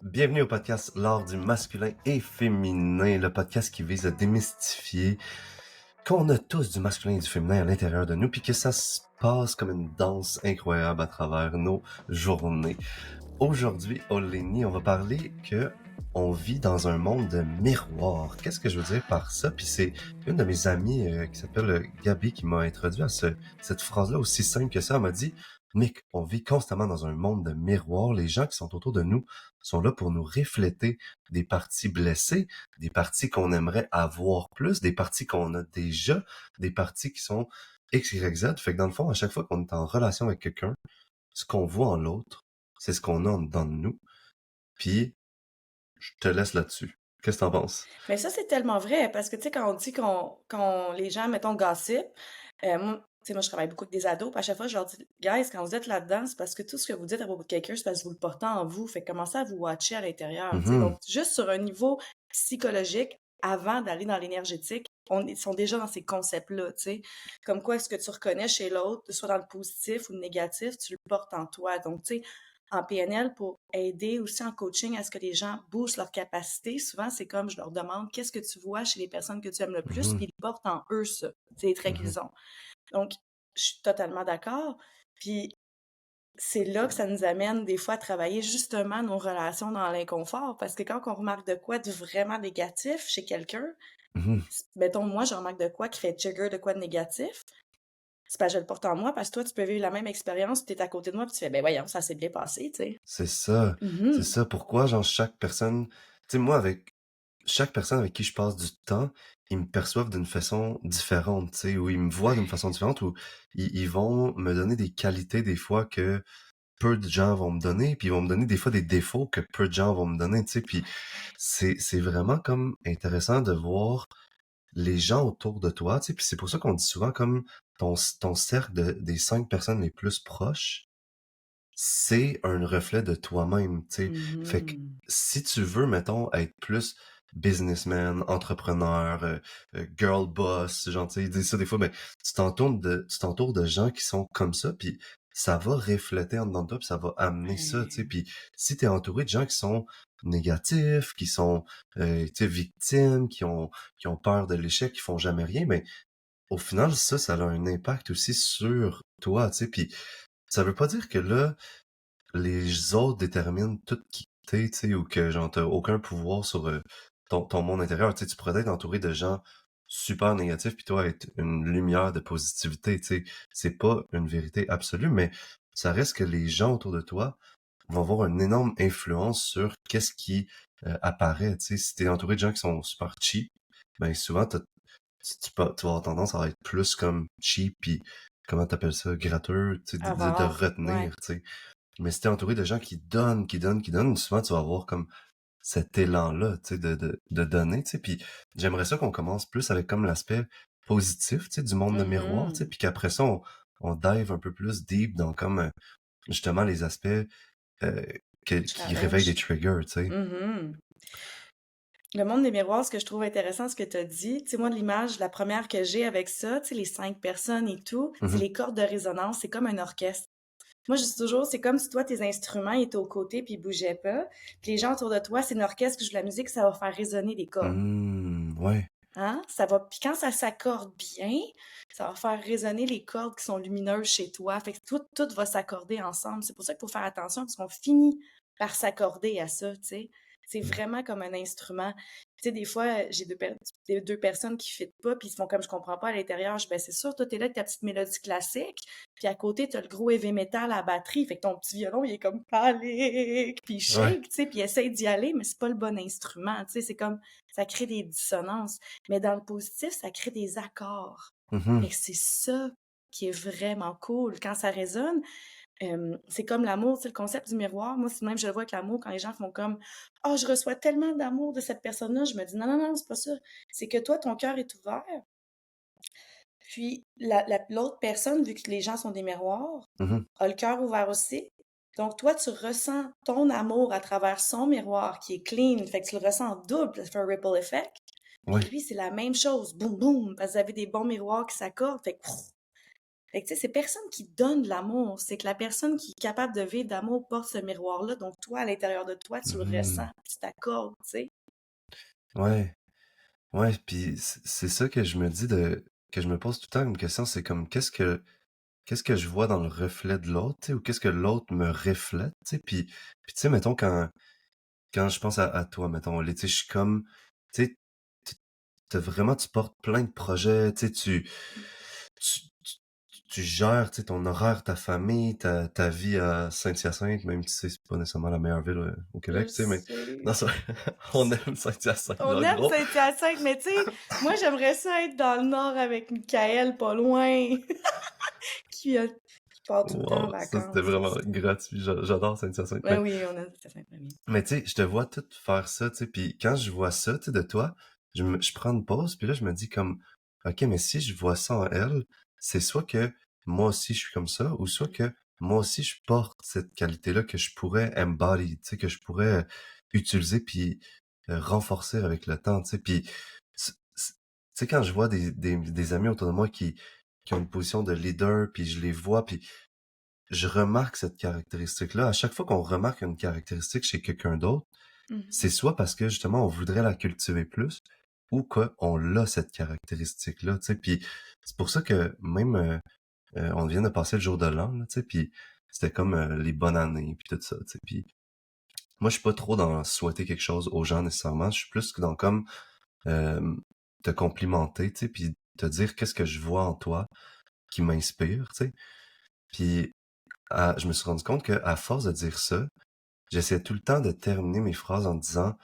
Bienvenue au podcast L'art du masculin et féminin, le podcast qui vise à démystifier qu'on a tous du masculin et du féminin à l'intérieur de nous, puis que ça se passe comme une danse incroyable à travers nos journées. Aujourd'hui, Olénie, on va parler que on vit dans un monde de miroirs. Qu'est-ce que je veux dire par ça? Puis c'est une de mes amies qui s'appelle Gabi qui m'a introduit à cette phrase-là aussi simple que ça. Elle m'a dit, Nick, on vit constamment dans un monde de miroirs. Les gens qui sont autour de nous sont là pour nous refléter des parties blessées, des parties qu'on aimerait avoir plus, des parties qu'on a déjà, des parties qui sont X, Y, Z. Fait que dans le fond, à chaque fois qu'on est en relation avec quelqu'un, ce qu'on voit en l'autre, c'est ce qu'on a en dedans de nous. Puis, je te laisse là-dessus. Qu'est-ce que t'en penses? Mais ça, c'est tellement vrai parce que, tu sais, quand on dit qu'on les gens, mettons, gossip, moi, tu sais, moi, je travaille beaucoup avec des ados, puis à chaque fois, je leur dis, guys, quand vous êtes là-dedans, c'est parce que tout ce que vous dites à propos de quelqu'un, c'est parce que vous le portez en vous. Fait que commencez à vous watcher à l'intérieur, tu sais. Donc, Mhm, juste sur un niveau psychologique, avant d'aller dans l'énergétique, ils sont déjà dans ces concepts-là, tu sais. Comme quoi, est-ce que tu reconnais chez l'autre, soit dans le positif ou le négatif, tu le portes en toi. Donc, tu sais, en PNL pour aider aussi en coaching à ce que les gens boostent leurs capacités. Souvent, c'est comme je leur demande qu'est-ce que tu vois chez les personnes que tu aimes le plus, mhm, puis ils portent en eux ça, c'est les traits mhm, qu'ils ont. Donc, je suis totalement d'accord. Puis c'est là que ça nous amène des fois à travailler justement nos relations dans l'inconfort, parce que quand on remarque de quoi de vraiment négatif chez quelqu'un, mhm. mettons moi je remarque de quoi qui fait trigger de quoi de négatif, c'est parce que je le porte en moi, parce que toi tu peux vivre la même expérience, tu es à côté de moi puis tu fais ben voyons, ça s'est bien passé, tu sais. C'est ça. C'est Mhm. ça. Pourquoi, genre, chaque personne... Tu sais, moi, avec chaque personne avec qui je passe du temps, ils me perçoivent d'une façon différente, tu sais, ou ils me voient d'une Ouais. façon différente, ou ils vont me donner des qualités, des fois, que peu de gens vont me donner, puis ils vont me donner des fois des défauts que peu de gens vont me donner, tu sais, puis c'est vraiment comme intéressant de voir les gens autour de toi, tu sais, puis c'est pour ça qu'on dit souvent comme ton cercle des 5 personnes les plus proches, c'est un reflet de toi-même, tu sais. Fait que Mhm. si tu veux, mettons, être plus businessman, entrepreneur, girl boss, genre, tu sais, ils disent ça des fois, mais tu t'entoures de gens qui sont comme ça, puis ça va refléter en dedans de toi, puis ça va amener ça, tu sais. Ouais. Puis si t'es entouré de gens qui sont négatifs, qui sont, tu sais, victimes, qui ont peur de l'échec, qui font jamais rien, mais au final, ça a un impact aussi sur toi, tu sais. Puis ça veut pas dire que là, les autres déterminent tout qui t'es, tu sais, ou que genre t'as aucun pouvoir sur ton monde intérieur. Tu sais, tu pourrais être entouré de gens super négatifs, puis toi être une lumière de positivité, tu sais. C'est pas une vérité absolue, mais ça reste que les gens autour de toi vont avoir une énorme influence sur qu'est-ce qui apparaît, tu sais. Si t'es entouré de gens qui sont super cheap, ben souvent tu vas avoir tendance à être plus comme cheap, puis comment t'appelles ça, gratteux, tu sais, de Avare, ouais. retenir, tu sais. Mais si t'es entouré de gens qui donnent, qui donnent, qui donnent, souvent tu vas avoir comme cet élan-là, tu sais, de donner, tu sais. Puis j'aimerais ça qu'on commence plus avec comme l'aspect positif, tu sais, du monde de miroir, tu sais, Mhm. puis qu'après ça, on dive un peu plus deep dans comme justement les aspects euh, qui réveillent des Challenge. triggers, tu sais. Mhm. Le monde des miroirs, ce que je trouve intéressant, ce que tu as dit, tu sais, moi, l'image, la première que j'ai avec ça, tu sais, les 5 personnes et tout, c'est Mhm, les cordes de résonance, c'est comme un orchestre. Moi, je dis toujours, c'est comme si toi, tes instruments étaient aux côtés puis ils bougeaient pas. Puis les gens autour de toi, c'est un orchestre qui joue de la musique, ça va faire résonner les cordes. ouais. Hein? Ça va, puis quand ça s'accorde bien, ça va faire résonner les cordes qui sont lumineuses chez toi. Fait que tout va s'accorder ensemble. C'est pour ça qu'il faut faire attention parce qu'on finit par s'accorder à ça, tu sais. C'est vraiment comme un instrument. Tu sais, des fois, j'ai deux personnes qui ne pas, puis ils se font comme je comprends pas à l'intérieur. Ben, c'est sûr, toi, t'es là avec ta petite mélodie classique, puis à côté, t'as le gros heavy metal à la batterie. Fait que ton petit violon, il est comme panique, puis il Ouais. shake, tu sais, puis il essaye d'y aller, mais c'est pas le bon instrument, tu sais. C'est comme, ça crée des dissonances. Mais dans le positif, ça crée des accords. Mhm, Fait que c'est ça qui est vraiment cool. Quand ça résonne, c'est comme l'amour, c'est le concept du miroir. Moi, c'est même, je le vois avec l'amour, quand les gens font comme «Oh, je reçois tellement d'amour de cette personne-là», je me dis «Non, non, non, c'est pas ça. C'est que toi, ton cœur est ouvert, puis l'autre personne, vu que les gens sont des miroirs, mhm. a le cœur ouvert aussi. Donc, toi, tu ressens ton amour à travers son miroir qui est clean, fait que tu le ressens en double, ça fait un ripple effect. Puis Ouais. lui, c'est la même chose. Boum, boum, parce que vous avez des bons miroirs qui s'accordent. Fait que, pff, Fait que, tu sais, c'est personne qui donne de l'amour. C'est que la personne qui est capable de vivre d'amour porte ce miroir-là. Donc, toi, à l'intérieur de toi, tu le ressens, Mhm. tu t'accordes, tu sais. Ouais, ouais, puis c'est ça que je me dis que je me pose tout le temps comme question, c'est comme qu'est-ce que je vois dans le reflet de l'autre, tu sais, ou qu'est-ce que l'autre me reflète, tu sais, puis tu sais, mettons quand je pense à toi, mettons, tu sais, je suis comme, tu sais, tu portes plein de projets, tu sais, tu, tu, tu gères, tu sais, ton horaire, ta famille, ta vie à Saint-Hyacinthe, même si c'est pas nécessairement la meilleure ville au Québec, Je tu sais, mais non, sais. ça, on aime Saint-Hyacinthe, On en aime gros. Saint-Hyacinthe, mais tu sais, moi, j'aimerais ça être dans le nord avec Michael, pas loin, qui part tout le temps en Wow, ça c'était vacances. vraiment gratuit, j'adore Saint-Hyacinthe. Ben oui, on aime Saint-Hyacinthe, oui. Mais tu sais, je te vois tout faire ça, tu sais, puis quand je vois ça, tu sais, de toi, je prends une pause, puis là, je me dis comme, OK, mais si je vois ça en elle, c'est soit que moi aussi je suis comme ça, ou soit que moi aussi je porte cette qualité-là que je pourrais embody, tu sais, que je pourrais utiliser puis renforcer avec le temps, tu sais, puis tu sais, quand je vois des amis autour de moi qui ont une position de leader, puis je les vois, puis je remarque cette caractéristique-là. À chaque fois qu'on remarque une caractéristique chez quelqu'un d'autre, Mhm. c'est soit parce que justement on voudrait la cultiver plus ou qu'on l'a cette caractéristique-là, tu sais. Puis c'est pour ça que même on vient de passer le jour de l'an, là, tu sais, puis c'était comme les bonnes années puis tout ça, tu sais. Puis moi je suis pas trop dans souhaiter quelque chose aux gens nécessairement, je suis plus dans comme euh, te complimenter, tu sais, puis te dire qu'est-ce que je vois en toi qui m'inspire, tu sais. Puis je me suis rendu compte que à force de dire ça, j'essaie tout le temps de terminer mes phrases en disant,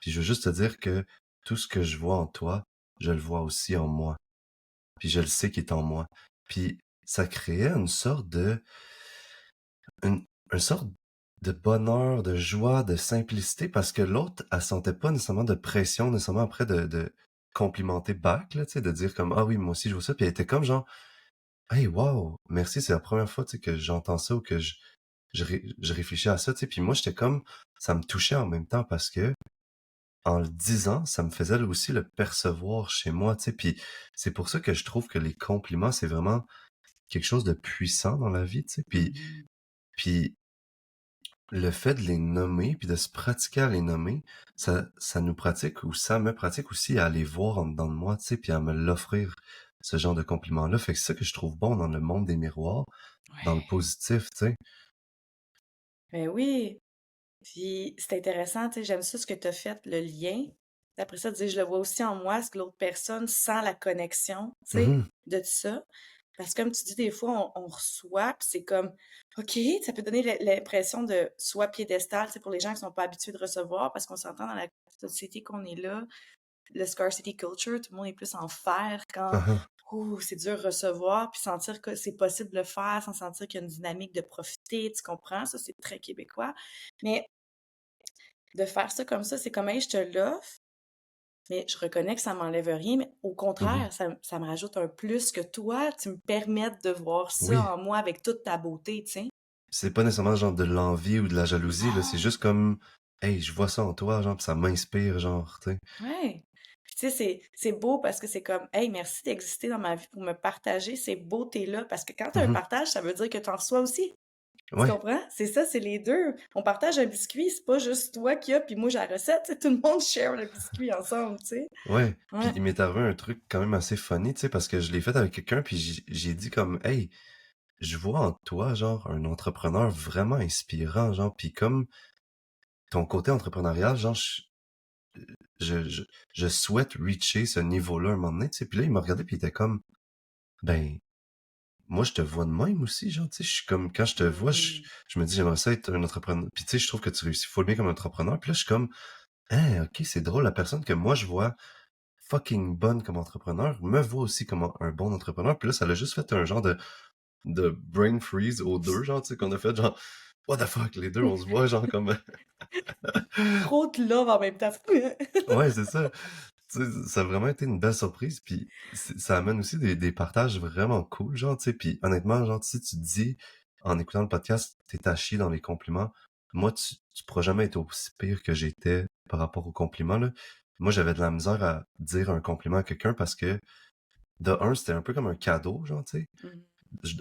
puis je veux juste te dire que tout ce que je vois en toi, je le vois aussi en moi. Puis je le sais qu'il est en moi. Puis ça créait une, une sorte de bonheur, de joie, de simplicité, parce que l'autre, elle sentait pas nécessairement de pression, nécessairement après de complimenter back, là, tu sais, de dire comme, ah oui, moi aussi je vois ça. Puis elle était comme genre, hey, wow, merci, c'est la première fois, tu sais, que j'entends ça ou que je réfléchis à ça, tu sais. Puis moi, j'étais comme, ça me touchait en même temps parce que, en le disant, ça me faisait aussi le percevoir chez moi, tu sais. Puis c'est pour ça que je trouve que les compliments, c'est vraiment quelque chose de puissant dans la vie, tu sais. Mhm. Puis le fait de les nommer, puis de se pratiquer à les nommer, ça nous pratique ou ça me pratique aussi à les voir en dedans de moi, tu sais, puis à me l'offrir, ce genre de compliments-là. Fait que c'est ça que je trouve bon dans le monde des miroirs, dans le Ouais. positif, tu sais. Ben oui. Puis c'est intéressant, tu sais, j'aime ça ce que tu as fait, le lien. Après ça, tu dis, je le vois aussi en moi, ce que l'autre personne sent la connexion, tu sais, Mhm, de tout ça. Parce que comme tu dis, des fois, on reçoit, puis c'est comme, OK, ça peut donner l'impression de soit piédestal, tu sais, pour les gens qui sont pas habitués de recevoir, parce qu'on s'entend dans la société qu'on est là, le scarcity culture, tout le monde est plus en faire quand aha, ouh, c'est dur de recevoir, puis sentir que c'est possible de le faire sans sentir qu'il y a une dynamique de profiter, tu comprends? Ça, c'est très québécois. Mais de faire ça comme ça, c'est comme, hey, je te l'offre, mais je reconnais que ça m'enlève rien, mais au mhm. contraire, ça me rajoute un plus que toi, tu me permettes de voir ça Oui, en moi avec toute ta beauté, tu sais. c'est pas nécessairement genre de l'envie ou de la jalousie, là, c'est Non! juste comme, hey, je vois ça en toi, genre, pis ça m'inspire, genre, tu sais. Ouais! Puis tu sais, c'est beau parce que c'est comme, hey, merci d'exister dans ma vie pour me partager ces beautés-là, parce que quand tu as un Mhm. partage, ça veut dire que tu en reçois aussi. Tu Ouais, comprends? C'est ça, c'est les deux. On partage un biscuit, c'est pas juste toi qui as, puis moi j'ai la recette, tu sais, tout le monde share le biscuit ensemble, tu sais. ouais. Puis Ouais. il m'est arrivé un truc quand même assez funny, tu sais, parce que je l'ai fait avec quelqu'un, puis j'ai dit comme, hey, je vois en toi, genre, un entrepreneur vraiment inspirant, genre, puis comme ton côté entrepreneurial, genre, je, je, je souhaite reacher ce niveau-là un moment donné, tu sais. Puis là, il m'a regardé, puis il était comme, ben, moi, je te vois de même aussi, genre, tu sais, je suis comme, quand je te vois, Mhm. je me dis, j'aimerais ça être un entrepreneur. Puis tu sais, je trouve que tu réussis full bien comme entrepreneur. Puis là, je suis comme, hein, ok, c'est drôle, la personne que moi, je vois fucking bonne comme entrepreneur, me voit aussi comme un bon entrepreneur. Puis là, ça l'a juste fait un genre de brain freeze aux deux, genre, tu sais, qu'on a fait, genre, what the fuck, les deux, on se voit, genre, comme, Trop de love en même temps. ouais, c'est ça. Tu sais, ça a vraiment été une belle surprise, puis ça amène aussi des partages vraiment cool, genre, tu sais, puis honnêtement, genre, si tu te dis, en écoutant le podcast, t'es à chier dans les compliments, moi, tu pourras jamais être aussi pire que j'étais par rapport aux compliments, là. Moi, j'avais de la misère à dire un compliment à quelqu'un parce que, de un, c'était un peu comme un cadeau, genre, tu sais,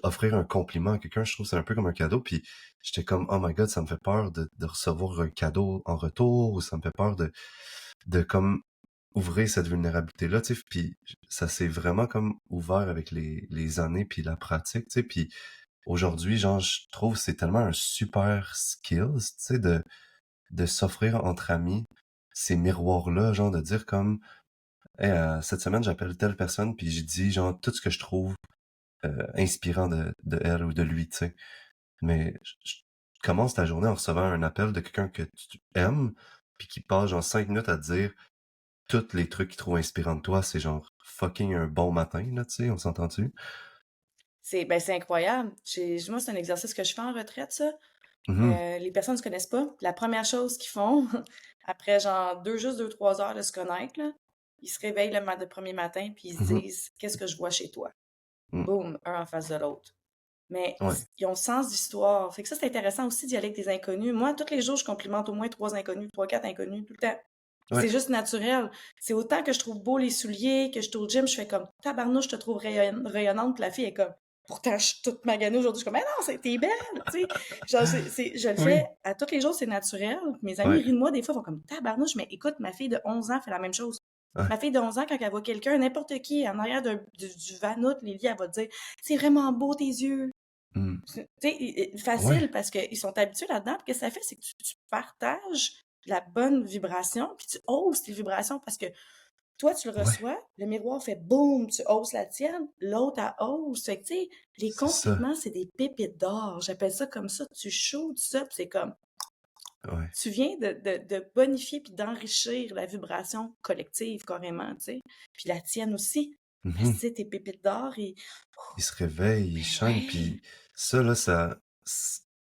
offrir un compliment à quelqu'un, je trouve que c'est un peu comme un cadeau, puis j'étais comme, oh my god, ça me fait peur de recevoir un cadeau en retour, ou ça me fait peur de comme ouvrir cette vulnérabilité-là, tu sais, puis ça s'est vraiment comme ouvert avec les années, puis la pratique, tu sais, puis aujourd'hui, genre, je trouve que c'est tellement un super skills, tu sais, de s'offrir entre amis ces miroirs-là, genre de dire comme, hey, cette semaine, j'appelle telle personne, puis j'ai dit, genre, tout ce que je trouve inspirant de elle ou de lui, tu sais. Mais je commence ta journée en recevant un appel de quelqu'un que tu aimes, puis qui passe genre 5 minutes à te dire tous les trucs qu'il trouve inspirants de toi, c'est genre fucking un bon matin, là, tu sais, on s'entend-tu? C'est incroyable. Moi, c'est un exercice que je fais en retraite, ça. Mhm, Les personnes ne se connaissent pas. La première chose qu'ils font, après genre juste 2, 3 heures de se connaître, là, ils se réveillent le premier matin puis ils se mhm, disent qu'est-ce que je vois chez toi? mm, Boum, un en face de l'autre. Mais ouais, ils ont le sens d'histoire. Fait que ça, c'est intéressant aussi d'y aller avec des inconnus. Moi, tous les jours, je complimente au moins 3 inconnus, 3, 4 inconnus, tout le temps. C'est ouais. juste naturel. C'est autant que je trouve beau les souliers, que je suis au gym, je fais comme tabarnouche, je te trouve rayonnante, puis la fille est comme pourtant je suis toute maganée aujourd'hui. Je suis comme mais non, t'es belle, tu sais. Genre, je le fais Oui. à tous les jours, c'est naturel. Mes amis Ouais, rient de moi des fois, ils font comme tabarnouche, mais écoute, ma fille de 11 ans fait la même chose. ouais. Ma fille de 11 ans, quand elle voit quelqu'un, n'importe qui, en arrière du Vanout, Lily, elle va te dire c'est vraiment beau tes yeux. Mm. Tu sais, Ouais, facile parce qu'ils sont habitués là-dedans. Puis qu'est-ce que ça fait, c'est que tu partages la bonne vibration, puis tu hausses tes vibrations parce que toi, tu le ouais, reçois, le miroir fait boum, tu hausses la tienne, l'autre, elle hausse. Fait que, tu sais, les c'est ça. compliments, c'est des pépites d'or. J'appelle ça comme ça. Tu shoots ça, puis c'est comme, Ouais. tu viens de bonifier puis d'enrichir la vibration collective, carrément, tu sais. Puis la tienne aussi. Parce que, Mhm. tu sais, tes pépites d'or, et, Il se réveille, il ben shine, ouais. puis ça, là,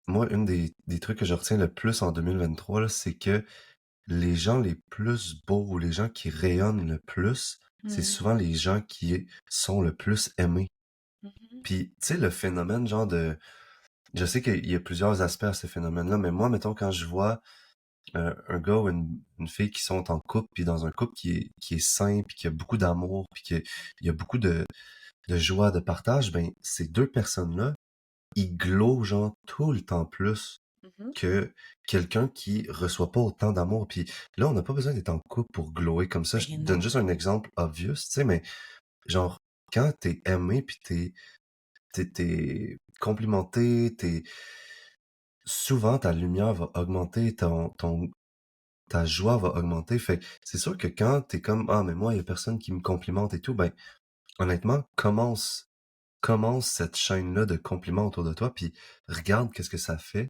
moi, une des trucs que je retiens le plus en 2023, là, c'est que les gens les plus beaux ou les gens qui rayonnent le plus, c'est Mhm. souvent les gens qui sont le plus aimés. Mhm. Puis, tu sais, le phénomène, genre je sais qu'il y a plusieurs aspects à ce phénomène-là, mais moi, mettons, quand je vois un gars ou une fille qui sont en couple, puis dans un couple qui est sain, puis qui a beaucoup d'amour, puis il y a beaucoup de joie, de partage, ben, ces deux personnes-là, ils glowent, genre, tout le temps plus Mhm. que quelqu'un qui reçoit pas autant d'amour. Puis là, on n'a pas besoin d'être en couple pour glower comme ça. Je Ben donne non. juste un exemple obvious, tu sais, mais genre, quand t'es aimé, puis t'es complimenté, souvent ta lumière va augmenter, ta joie va augmenter. Fait que c'est sûr que quand t'es comme, ah, mais moi, il y a personne qui me complimente et tout, ben, honnêtement, commence cette chaîne-là de compliments autour de toi, puis regarde qu'est-ce que ça fait,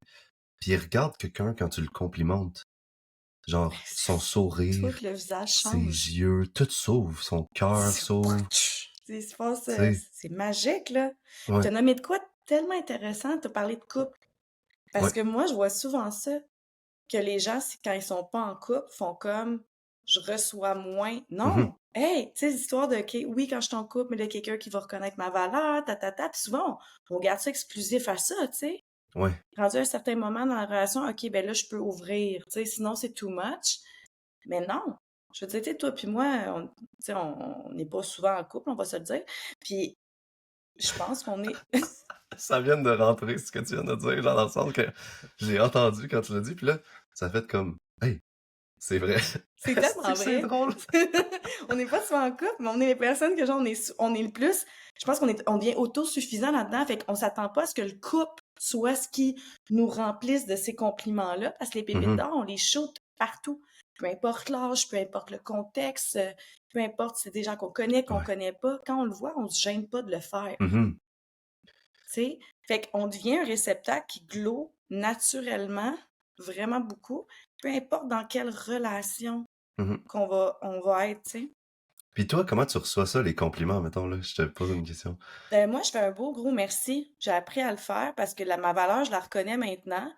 puis regarde quelqu'un quand tu le complimentes. Ben, Genre, son tout sourire, le visage ses change. yeux, tout s'ouvre, son cœur s'ouvre, Il se passe, tu sais. c'est magique, là. Tu Ouais, as nommé de quoi tellement intéressant, tu as parlé de couple. Parce ouais. que moi, je vois souvent ça, que les gens, quand ils sont pas en couple, font comme je reçois moins. Mhm. Non! Hey, tu sais, l'histoire de, OK, oui, quand je suis en couple, mais il y a quelqu'un qui va reconnaître ma valeur, Puis souvent, on garde ça exclusif à ça, tu sais. Ouais. Rendu à un certain moment dans la relation, OK, ben là, je peux ouvrir, tu sais, sinon c'est too much. Mais non! Je veux dire, tu sais, toi puis moi, tu sais, on n'est pas souvent en couple, on va se le dire. Puis je pense qu'on est Ça vient de rentrer ce que tu viens de dire, genre dans le sens que j'ai entendu quand tu l'as dit, puis là, ça fait comme, hey, c'est vrai. c'est Est-ce tellement que c'est vrai. drôle? On n'est pas souvent en couple, mais on est les personnes que genre on est le plus. Je pense on devient autosuffisant là-dedans, fait qu'on s'attend pas à ce que le couple soit ce qui nous remplisse de ces compliments-là, parce que les pépites Mhm. d'or, on les shoot partout. Peu importe l'âge, peu importe le contexte, peu importe si c'est des gens qu'on Ouais. connaît pas, quand on le voit, on se gêne pas de le faire. Mhm. Tu sais? Fait qu'on devient un réceptacle qui glow naturellement, vraiment beaucoup, peu importe dans quelle relation Mhm. on va être, tu sais. Puis toi, comment tu reçois ça, les compliments, mettons, là? Je te pose une question. Moi, je fais un beau gros merci. J'ai appris à le faire parce que ma valeur, je la reconnais maintenant.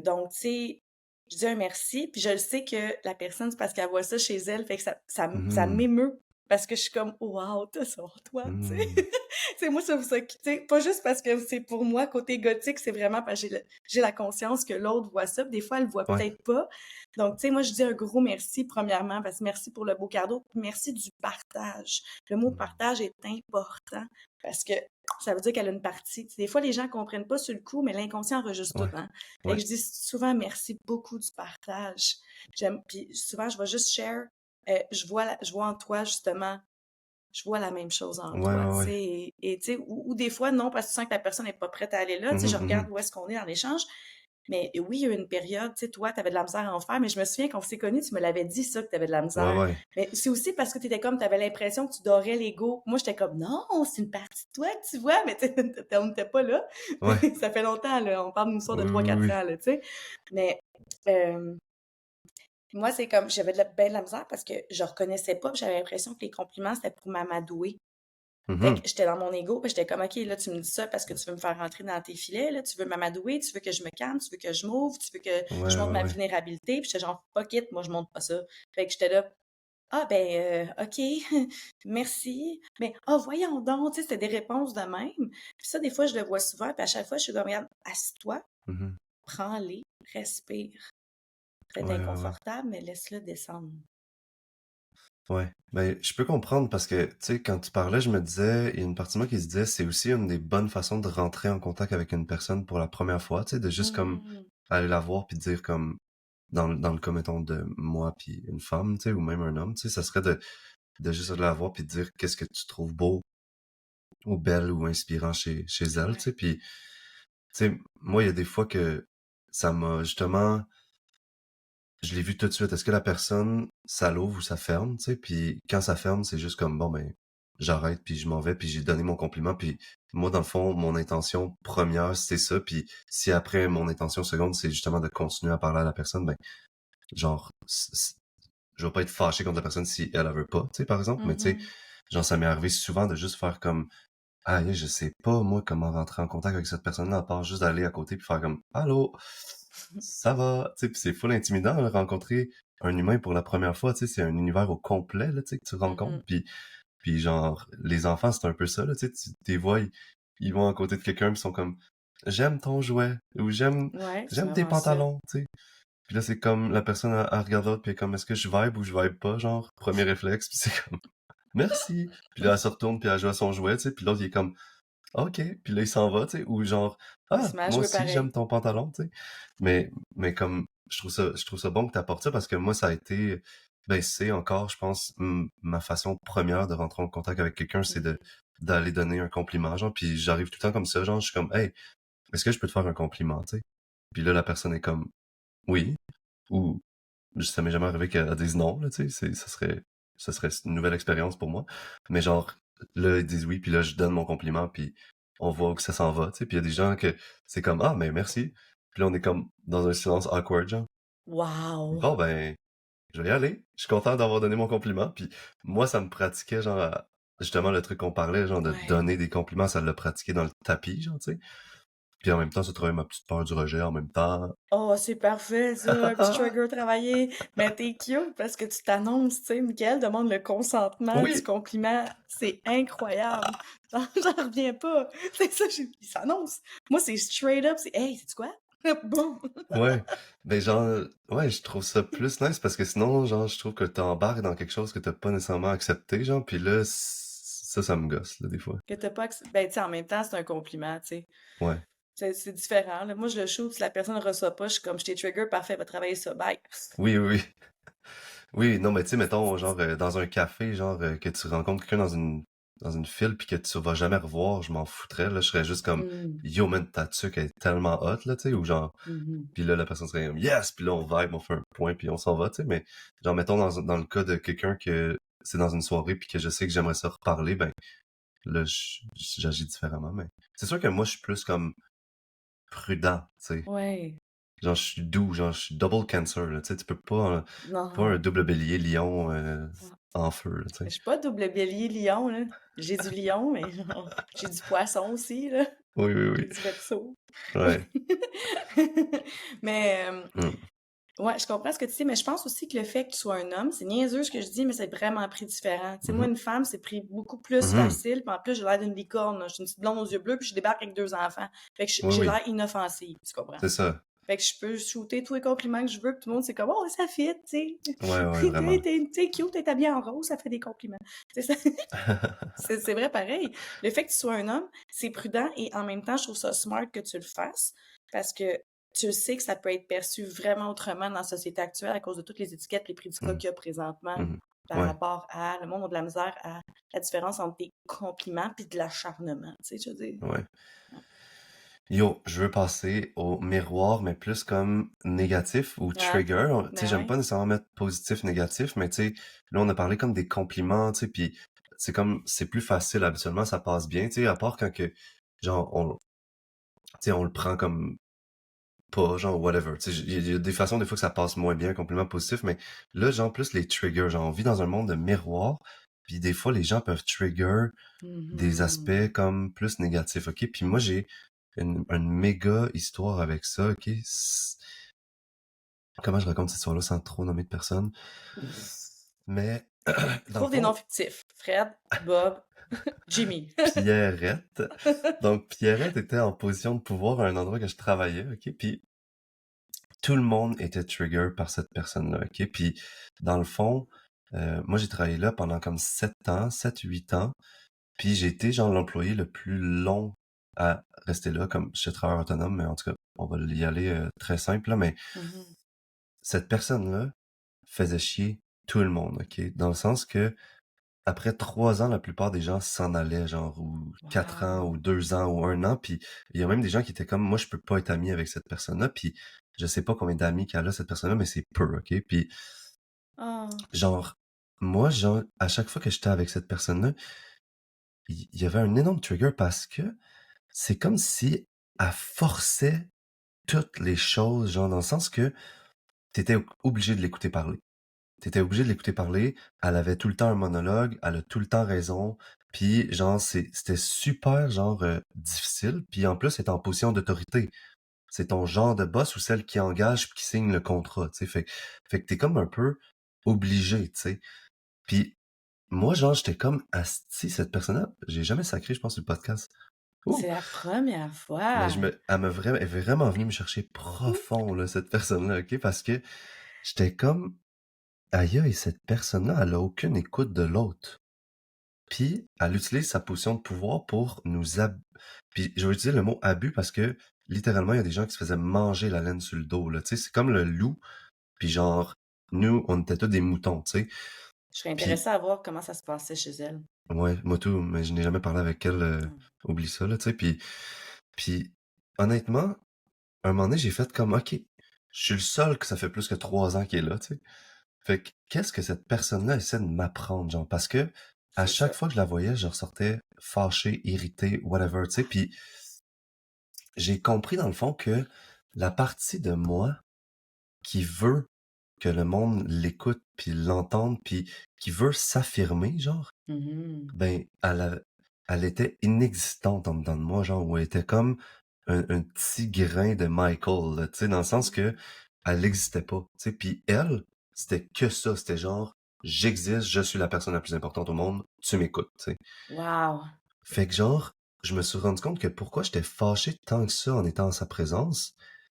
Donc, tu sais, je dis un merci, puis je le sais que la personne, c'est parce qu'elle voit ça chez elle, fait que ça Mhm. m'émeut. Parce que je suis comme, wow, t'as ça en toi, tu sais. Mhm. C'est moi, ça, tu sais, pas juste parce que c'est pour moi, côté gothique, c'est vraiment parce que j'ai la conscience que l'autre voit ça. Puis des fois, elle le voit Ouais. peut-être pas. Donc, tu sais, moi, je dis un gros merci, premièrement, parce que merci pour le beau cadeau, puis merci du partage. Le mot Mhm. partage est important parce que ça veut dire qu'elle a une partie. Des fois, les gens comprennent pas sur le coup, mais l'inconscient enregistre Ouais. tout, hein. Fait que Ouais. je dis souvent merci beaucoup du partage. Puis souvent, je vais juste share. Je vois en toi, justement, je vois la même chose en Ouais, toi, ouais, tu ouais. sais. Et tu sais, ou des fois, non, parce que tu sens que la personne n'est pas prête à aller là. Tu sais, je Mhm, regarde mhm. où est-ce qu'on est dans l'échange. Mais oui, il y a eu une période, tu sais, toi, tu avais de la misère à en faire, mais je me souviens quand on s'est connus, tu me l'avais dit ça, que tu avais de la Ouais, misère. ouais. Mais c'est aussi parce que tu étais comme, tu avais l'impression que tu dorais l'ego. Moi, j'étais comme, non, c'est une partie de toi que tu vois, mais tu sais, on n'était pas là. Ouais. Ça fait longtemps, là. On parle d'une histoire de Oui, oui, 3-4 oui. ans, là, tu sais. Mais euh, moi, c'est comme, j'avais ben de la misère parce que je reconnaissais pas, puis j'avais l'impression que les compliments, c'était pour m'amadouer. Fait que Mhm. j'étais dans mon ego, puis j'étais comme, OK, là, tu me dis ça parce que tu veux me faire rentrer dans tes filets, là, tu veux m'amadouer, tu veux que je me calme, tu veux que je m'ouvre, tu veux que Ouais, je montre ouais, ma ouais. vulnérabilité, puis j'étais genre, fuck it, moi, je montre pas ça. Fait que j'étais là, ah, ben, OK, merci, mais, ah, voyons donc, tu sais, c'était des réponses de même. Puis ça, des fois, je le vois souvent, puis à chaque fois, je suis comme, regarde, assis-toi, Mhm. prends-les, respire. Peut-être Ouais, ouais, ouais. inconfortable, mais laisse-le descendre. Ouais. Ben, je peux comprendre parce que, tu sais, quand tu parlais, je me disais, il y a une partie de moi qui se disait, c'est aussi une des bonnes façons de rentrer en contact avec une personne pour la première fois, tu sais, de juste comme Mhm. aller la voir puis dire comme, dans le cas, mettons, de moi puis une femme, tu sais, ou même un homme, tu sais, ça serait de juste aller la voir puis de dire qu'est-ce que tu trouves beau ou belle ou inspirant chez elle, tu Ouais. sais, puis, tu sais, moi, il y a des fois que ça m'a justement, je l'ai vu tout de suite. Est-ce que la personne, ça l'ouvre ou ça ferme, tu sais? Puis quand ça ferme, c'est juste comme, bon, ben, j'arrête, puis je m'en vais, puis j'ai donné mon compliment. Puis moi, dans le fond, mon intention première, c'est ça. Puis si après, mon intention seconde, c'est justement de continuer à parler à la personne, ben, genre, je vais pas être fâché contre la personne si elle veut pas, tu sais, par exemple. Mais tu sais, Mhm. genre, ça m'est arrivé souvent de juste faire comme, ah, je sais pas, moi, comment rentrer en contact avec cette personne-là, à part juste d'aller à côté puis faire comme, allô, ça va, tu sais, puis c'est full intimidant, là, rencontrer un humain pour la première fois, tu sais, c'est un univers au complet, là, tu sais, que tu rencontres, Mhm. puis genre, les enfants, c'est un peu ça, là, tu sais, tu les vois, ils vont à côté de quelqu'un, puis ils sont comme, j'aime ton jouet, ou Ouais, c'est j'aime tes vraiment ça. pantalons, tu sais. Puis là, c'est comme, la personne, elle regarde l'autre, puis elle est comme, est-ce que je vibe ou je vibe pas, genre, premier réflexe, puis c'est comme, merci. Puis là, elle se retourne, puis elle joue à son jouet, tu sais, puis l'autre, il est comme, OK, puis là, il s'en va, tu sais, ou genre, Il ah, se met à moi jouer aussi, pareil. j'aime ton pantalon, tu sais. Mais comme, je trouve ça bon que t'apportes ça parce que moi, ça a été, ben, c'est encore, je pense, ma façon première de rentrer en contact avec quelqu'un, c'est Mhm. d'aller donner un compliment, genre, puis j'arrive tout le temps comme ça, genre, je suis comme, hey, est-ce que je peux te faire un compliment, tu sais? Puis là, la personne est comme, oui, ou, ça m'est jamais arrivé qu'elle dise non, là, tu sais, ça serait une nouvelle expérience pour moi. Mais genre, là, ils disent oui, puis là, je donne mon compliment, puis on voit où que ça s'en va, tu sais. Puis il y a des gens que c'est comme, ah, mais merci. Puis là, on est comme dans un silence awkward, genre. Wow! Bon, ben, je vais y aller. Je suis content d'avoir donné mon compliment. Puis moi, ça me pratiquait, genre, justement, le truc qu'on parlait, genre, de Ouais. donner des compliments, ça l'a pratiqué dans le tapis, genre, tu sais. Puis en même temps, ça travaille ma petite peur du rejet en même temps. Oh, c'est parfait, ça, un petit trigger travaillé. Mais t'es cute parce que tu t'annonces, tu sais, Mickaël demande le consentement du Oui! compliment. C'est incroyable. J'en reviens pas. C'est ça, il s'annonce. Moi, c'est straight up, c'est hey, c'est quoi? Boum! Ouais, ben genre, ouais, je trouve ça plus nice parce que sinon, genre, je trouve que t'embarques dans quelque chose que t'as pas nécessairement accepté, genre, puis là, ça me gosse, là, des fois. Que t'as pas ben, tu sais, en même temps, c'est un compliment, tu sais. Ouais. C'est différent, là. Moi, je le shoot, si la personne ne reçoit pas, je suis comme, je t'ai trigger, parfait, va travailler ça, bye. Oui, oui, oui. Oui, non, mais tu sais, mettons, genre, dans un café, genre, que tu rencontres quelqu'un dans une file puis que tu vas jamais revoir, je m'en foutrais, là, je serais juste comme, Mm. yo, man, ta tuque est tellement hot, là, tu sais, ou genre, Mhm. puis là, la personne serait comme, yes, puis là, on vibe, on fait un point, puis on s'en va, tu sais, mais genre, mettons, dans le cas de quelqu'un que c'est dans une soirée puis que je sais que j'aimerais ça reparler, ben, là, j'agis différemment, mais c'est sûr que moi, je suis plus comme prudent, tu sais. Ouais. Genre, je suis doux, genre, je suis double cancer, là, tu sais, tu peux pas un Non. double bélier lion en feu, là, tu Je sais. suis pas double bélier lion, là. J'ai du lion, mais j'ai du poisson aussi, là. Oui, oui, J'ai oui. du verso. Ouais. Mais, Mm. ouais, je comprends ce que tu dis, mais je pense aussi que le fait que tu sois un homme, c'est niaiseux ce que je dis, mais c'est vraiment pris différent. Tu sais, moi, Mhm. une femme, c'est pris beaucoup plus Mhm. facile, puis en plus, j'ai l'air d'une licorne, là. Je suis une petite blonde aux yeux bleus, puis je débarque avec 2 enfants. Fait que Oui, j'ai oui. l'air inoffensive, tu comprends? C'est ça. Fait que je peux shooter tous les compliments que je veux, puis tout le monde, c'est comme, oh, ça fit, tu sais. Ouais, vraiment. T'es cute, t'es habillée en rose, ça fait des compliments. Tu sais, c'est vrai pareil. Le fait que tu sois un homme, c'est prudent et en même temps, je trouve ça smart que tu le fasses parce que tu sais que ça peut être perçu vraiment autrement dans la société actuelle à cause de toutes les étiquettes, les prédicats Mhm, qu'il y a présentement mhm. par Ouais, rapport à le monde a de la misère à la différence entre des compliments puis de l'acharnement, tu sais, je veux dire. ouais. Yo, je veux passer au miroir, mais plus comme négatif ou Ouais, trigger. Tu sais, ben j'aime ouais. pas nécessairement mettre positif, négatif, mais tu sais, là, on a parlé comme des compliments, tu sais, puis c'est comme, c'est plus facile, habituellement, ça passe bien, tu sais, à part quand que, genre, tu sais, on le prend comme pas, genre, whatever. Tu sais, il y a des façons, des fois, que ça passe moins bien, un compliment positif, mais là, genre, plus les triggers, genre, on vit dans un monde de miroir, puis des fois, les gens peuvent trigger des Mhm. aspects comme plus négatifs, ok? Puis moi, j'ai une méga histoire avec ça, ok? Comment je raconte cette histoire-là sans trop nommer de personne? Mais, dans le Trouve des noms fond, fictifs. Fred, Bob, Jimmy. Pierrette. Donc, Pierrette était en position de pouvoir à un endroit que je travaillais, ok? Puis, tout le monde était trigger par cette personne-là, ok? Puis, dans le fond, moi, j'ai travaillé là pendant comme 7 ans, 7, 8 ans. Puis, j'ai été, genre, l'employé le plus long à rester là, comme je suis travailleur autonome, mais en tout cas, on va y aller très simple, là, mais Mhm. cette personne-là faisait chier tout le monde, ok? Dans le sens que, après 3 ans, la plupart des gens s'en allaient, genre, ou 4 ans, ou Wow. 2 ans, ou 1 an, puis il y a même des gens qui étaient comme, moi, je peux pas être ami avec cette personne-là, puis je sais pas combien d'amis qu'elle a, cette personne-là, mais c'est peu, ok? Puis, Ah. genre, moi, genre, à chaque fois que j'étais avec cette personne-là, il y avait un énorme trigger parce que c'est comme si elle forçait toutes les choses, genre, dans le sens que t'étais obligé de l'écouter parler. T'étais obligé de l'écouter parler, elle avait tout le temps un monologue, elle a tout le temps raison, puis genre c'était super genre difficile, puis en plus c'est en position d'autorité. C'est ton genre de boss ou celle qui engage puis qui signe le contrat, tu sais. Fait que t'es comme un peu obligé, tu sais. Puis moi genre j'étais comme asti cette personne-là, j'ai jamais sacré je pense sur le podcast. Ouh! C'est la première Mais fois. elle est vraiment venue me chercher profond là cette personne-là, OK? Parce que j'étais comme aïe aïe cette personne-là, elle a aucune écoute de l'autre. Puis, elle utilise sa position de pouvoir pour puis je vais utiliser le mot abus parce que, littéralement, il y a des gens qui se faisaient manger la laine sur le dos, là. Tu sais, c'est comme le loup, puis genre, nous, on était tous des moutons, tu sais. Je serais Puis, intéressée à voir comment ça se passait chez elle. ouais, moi tout, mais je n'ai jamais parlé avec elle, Hmm. oublie ça, là, tu sais. Puis, honnêtement, à un moment donné, j'ai fait comme, OK, je suis le seul que ça fait plus que 3 ans qu'il est là, tu sais. Fait que, qu'est-ce que cette personne-là essaie de m'apprendre, genre, parce que, à C'est chaque ça. fois que je la voyais, je ressortais fâché, irrité, whatever, tu sais. Puis, j'ai compris dans le fond que la partie de moi qui veut que le monde l'écoute puis l'entende puis qui veut s'affirmer genre Mhm. ben elle était inexistante en dedans de moi genre où elle était comme un petit grain de Michael là, tu sais dans le sens que elle existait pas tu sais puis elle c'était que ça c'était genre j'existe je suis la personne la plus importante au monde tu m'écoutes tu sais Wow. fait que genre, je me suis rendu compte que pourquoi j'étais fâché tant que ça en étant en sa présence,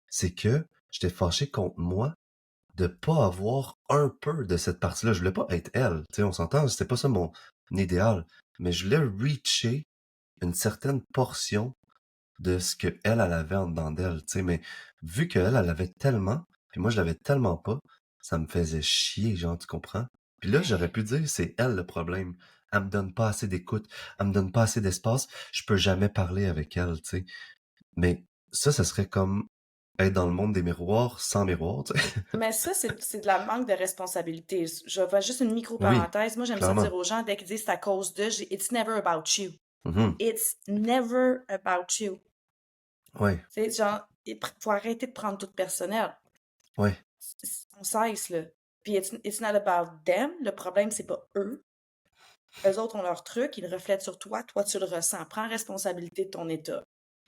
c'est que j'étais fâché contre moi de pas avoir un peu de cette partie-là. Je voulais pas être elle, tu sais, on s'entend, c'était pas ça mon idéal, mais je voulais reacher une certaine portion de ce que elle avait en dedans d'elle, tu sais, mais vu qu'elle, elle avait tellement, puis moi je l'avais tellement pas, ça me faisait chier, genre, tu comprends? Puis là, j'aurais Ben, pu dire, c'est elle le problème. Elle me donne pas assez d'écoute, elle me donne pas assez d'espace, je peux jamais parler avec elle, tu sais. Mais ça serait comme être dans le monde des miroirs sans miroir, tu sais. mais ça, c'est de la manque de responsabilité. Je vais faire juste une Oui, micro-parenthèse. Moi, j'aime ça dire clairement. aux gens, dès qu'ils disent c'est à cause de, it's never about you. Mhm. It's never about you. Ouais, C'est genre, faut arrêter de prendre tout personnel. ouais, On cesse, là. Puis it's not about them. Le problème, c'est pas eux. Eux autres ont leur truc, ils le reflètent sur toi. Toi, tu le ressens. Prends responsabilité de ton état.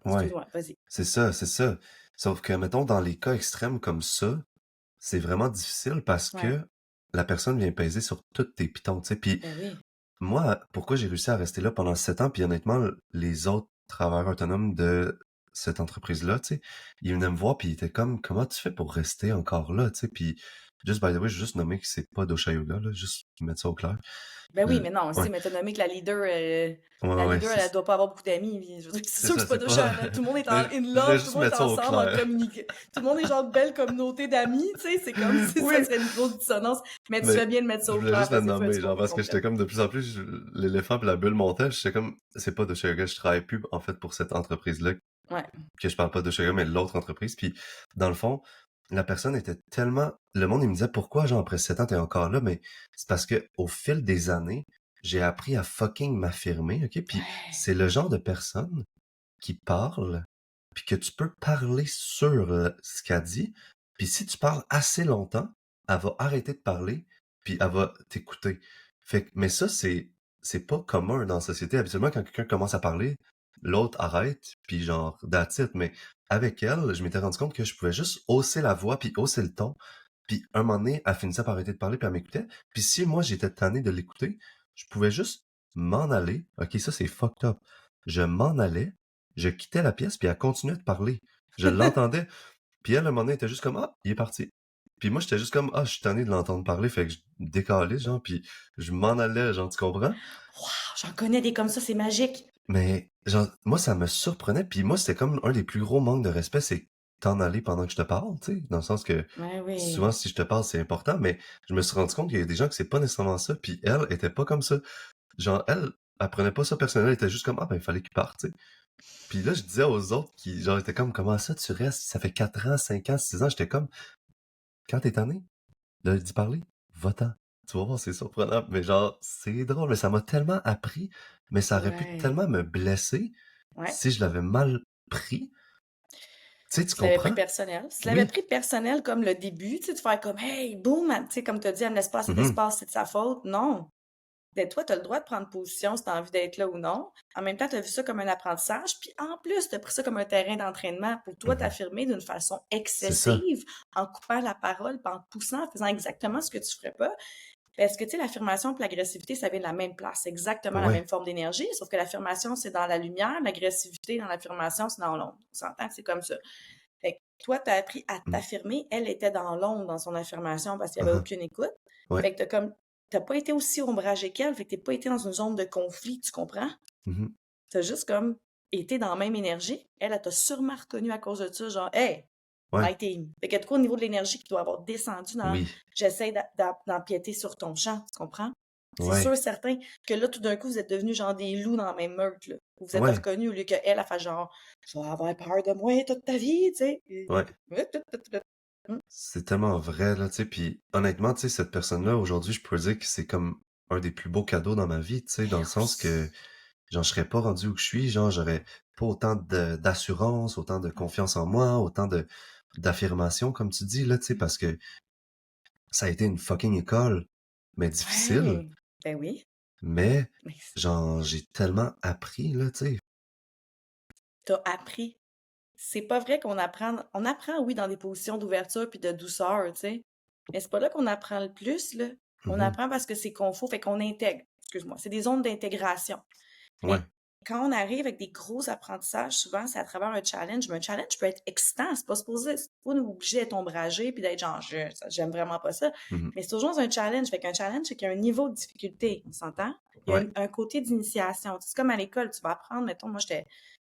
ouais. Excuse-moi, vas-y. C'est ça, c'est ça. Sauf que, mettons, dans les cas extrêmes comme ça, c'est vraiment difficile parce Ouais. que la personne vient peser sur toutes tes pitons, tu sais. Puis Ben oui. moi, pourquoi j'ai réussi à rester là pendant 7 ans, puis honnêtement, les autres travailleurs autonomes de cette entreprise-là, tu sais, il venait me voir puis il était comme: «Comment tu fais pour rester encore là?» tu sais, puis just by the way, je veux juste nommer que c'est pas Dosha Yoga, là, juste mettre ça au clair. Ben oui, L mais non, Ouais, mais t'as nommé que ouais, ouais, elle doit pas avoir beaucoup d'amis. Puis je veux dire, c'est c'est sûr que ça, c'est pas c'est deux pas chats. Tout le monde est mais en in je voulais love, tout le juste monde est mettre ça au ensemble en clair. communiqué. Tout le monde est genre de belle communauté d'amis, tu sais. C'est comme si ça Oui, serait une grosse dissonance. Mais tu mais fais bien de mettre ça je au voulais clair juste le parce que des fois, il y a nommer, du genre, monde qui parce que j'étais comprennent. comme de plus en plus, l'éléphant puis la bulle montait, j'étais comme: «C'est pas Dosha Yoga, je travaille plus, en fait, pour cette entreprise-là», Ouais. que je parle pas de Dosha Yoga, mais l'autre entreprise, puis dans le fond, la personne était tellement le monde, il me disait: «Pourquoi, genre, après 7 ans, t'es encore là?» Mais c'est parce que au fil des années, j'ai appris à fucking m'affirmer, OK? Puis Ouais. c'est le genre de personne qui parle, puis que tu peux parler sur, ce qu'elle dit, puis si tu parles assez longtemps, elle va arrêter de parler, puis elle va t'écouter. Fait que mais ça, c'est pas commun dans la société. Habituellement, quand quelqu'un commence à parler, l'autre arrête, puis genre that's it. Mais avec elle, je m'étais rendu compte que je pouvais juste hausser la voix, puis hausser le ton, puis un moment donné, elle finissait par arrêter de parler, puis elle m'écoutait. Puis si moi, j'étais tanné de l'écouter, je pouvais juste m'en aller. OK, ça, c'est fucked up. Je m'en allais, je quittais la pièce, puis elle continuait de parler. Je l'entendais. Puis elle, à un moment donné, elle était juste comme: «Ah, il est parti». Puis moi, j'étais juste comme: «Ah, je suis tanné de l'entendre parler», fait que je décalais, genre, puis je m'en allais, genre, tu comprends? Wow, j'en connais des comme ça, c'est magique. Mais genre, moi, ça me surprenait, puis moi, c'était comme un des plus gros manques de respect, c'est t'en aller pendant que je te parle, tu sais? Dans le sens que, Ouais, souvent, oui. si je te parle, c'est important, mais je me suis rendu compte qu'il y a des gens que c'est pas nécessairement ça, puis elle était pas comme ça. Genre, elle prenait pas ça personnel, elle était juste comme: «Ah, ben, il fallait qu'il parte», tu sais? Puis là, je disais aux autres qui, genre, étaient comme: «Comment ça tu restes? Ça fait 4 ans, 5 ans, 6 ans». J'étais comme: «Quand t'es tanné d'y parler, va-t'en. Tu vas voir, c'est surprenant». Mais genre, c'est drôle, mais ça m'a tellement appris, mais ça aurait pu Ouais. tellement me blesser Ouais. si je l'avais mal pris. Tu sais, tu Tu l'avais pris comprends? personnel. Si tu l'avais Oui. pris personnel comme le début, tu sais, de faire comme Hey, boum, tu sais, comme tu as dit, elle me laisse pas assez Mmh. d'espace, c'est de sa faute. Non. Ben, toi, tu as le droit de prendre position si tu as envie d'être là ou non. En même temps, tu as vu ça comme un apprentissage, puis en plus, tu as pris ça comme un terrain d'entraînement pour toi Mmh. t'affirmer d'une façon C'est ça. excessive, en coupant la parole, puis en te poussant, en faisant exactement ce que tu ferais pas. Parce que, tu sais, l'affirmation et l'agressivité, ça vient de la même place, c'est exactement la Ouais. même forme d'énergie, sauf que l'affirmation, c'est dans la lumière, l'agressivité dans l'affirmation, c'est dans l'ombre. On s'entend que c'est comme ça. Fait que toi, tu as appris à Mmh. t'affirmer. Elle était dans l'ombre dans son affirmation parce qu'il n'y avait Mmh. aucune écoute. Ouais. Fait que t'as pas été aussi ombragé qu'elle, fait que t'es pas été dans une zone de conflit, tu comprends? Mmh. T'as juste comme été dans la même énergie. Elle t'a sûrement reconnu à cause de ça, genre, hey, Ouais. my team. Fait que de quoi au niveau de l'énergie qui doit avoir descendu dans Oui. j'essaie d'empiéter sur ton champ, tu comprends? C'est Ouais. sûr, certain que là, tout d'un coup, vous êtes devenus genre des loups dans la même meute, là. Vous vous êtes Ouais. reconnus au lieu qu'elle a fait genre, tu vas avoir peur de moi toute ta vie, tu sais. Ouais. C'est tellement vrai, là, tu sais, puis honnêtement, tu sais, cette personne-là, aujourd'hui, je peux dire que c'est comme un des plus beaux cadeaux dans ma vie, tu sais, dans Ben le sens que, oui. genre, je serais pas rendu où je suis, genre, j'aurais pas autant d'assurance, autant de confiance en moi, autant d'affirmation, comme tu dis, là, tu sais, parce que ça a été une fucking école, mais difficile, Ouais. Ben oui. mais, Mais genre, j'ai tellement appris, là, tu sais. t'as appris. C'est pas vrai on apprend, oui, dans des positions d'ouverture puis de douceur, tu sais. Mais c'est pas là qu'on apprend le plus, là. On Mhm. apprend parce que c'est confort, fait qu'on intègre. Excuse-moi. C'est des zones d'intégration. Ouais, Mais quand on arrive avec des gros apprentissages, souvent, c'est à travers un challenge. Mais un challenge peut être excitant. C'est pas nous obliger d'être ombragé puis d'être genre, j'aime vraiment pas ça. mhm. Mais c'est toujours un challenge. Fait qu'un challenge, c'est qu'il y a un niveau de difficulté. On s'entend? Il y a Ouais, un côté d'initiation. C'est comme à l'école, tu vas apprendre, mettons,